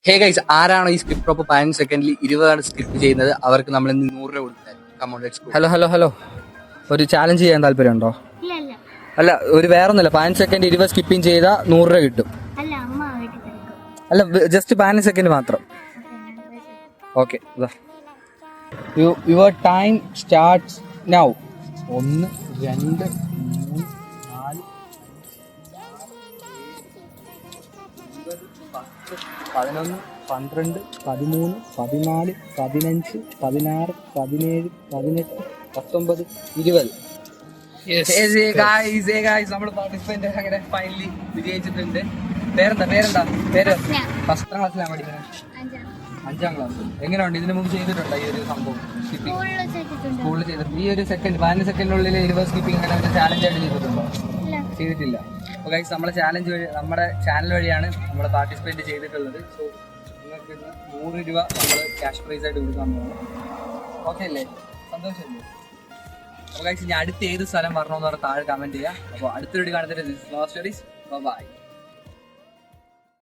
Hey guys, ആരാണോ ഈ skip rope 15 സെക്കൻഡിൽ 20 സ്കിപ്പ് ചെയ്യുന്നത് അവർക്ക് നമ്മൾ 100 രൂപ കൊടുത്താൽ. ഹലോ ഒരു ചാലഞ്ച് ചെയ്യാൻ താല്പര്യമുണ്ടോ? അല്ല, ഒരു വേറൊന്നുമില്ല. 15 സെക്കൻഡ് 20 സ്കിപ്പിംഗ് ചെയ്താൽ 100 രൂപ കിട്ടും. അല്ല, ജസ്റ്റ് 15 സെക്കൻഡ് മാത്രം. Okay, your time starts now. 1 2 3 4 11 12 13 14 15 16 17 18 19 20. നമ്മൾ പാർട്ടിസിപ്പന്റ് അങ്ങനെ ഫൈനലി വിജയിച്ചിട്ടുണ്ട്. പേര് ഫസ്റ്റ് ക്ലാസ്സിലാണ് പഠിക്കുന്നത്. 5ാം ക്ലാസ്. എങ്ങനെയുണ്ട്? ഇതിനു മുമ്പ് ചെയ്തിട്ടുണ്ടോ ഈ ഒരു സംഭവം? സ്കൂളിൽ ചെയ്തിട്ടുണ്ട്. ഈ ഒരു 15 സെക്കൻഡിനുള്ളിൽ 20 സ്കിപ്പിംഗ് അങ്ങനെ ചാലഞ്ച് ആയിട്ട് ചെയ്തിട്ടുണ്ടോ? ചെയ്തിട്ടില്ല. അപ്പോൾ ഗൈസ്, നമ്മുടെ ചാനൽ വഴിയാണ് നമ്മൾ പാർട്ടിസിപ്പേറ്റ് ചെയ്തിട്ടുള്ളത്. സോ നിങ്ങൾക്ക് 100 രൂപ നമ്മൾ ക്യാഷ് പ്രൈസ് ആയിട്ട് കൊടുക്കാൻ പോകുന്നു. ഓക്കെ അല്ലേ? സന്തോഷമല്ലേ? അപ്പോൾ ഗൈസ്, ഇനി അടുത്ത ഏത് സ്ഥലം വരണമെന്ന് പറഞ്ഞാൽ താഴെ കമന്റ് ചെയ്യുക. അപ്പോൾ അടുത്തൊരു കാണുന്നത് ബൈ.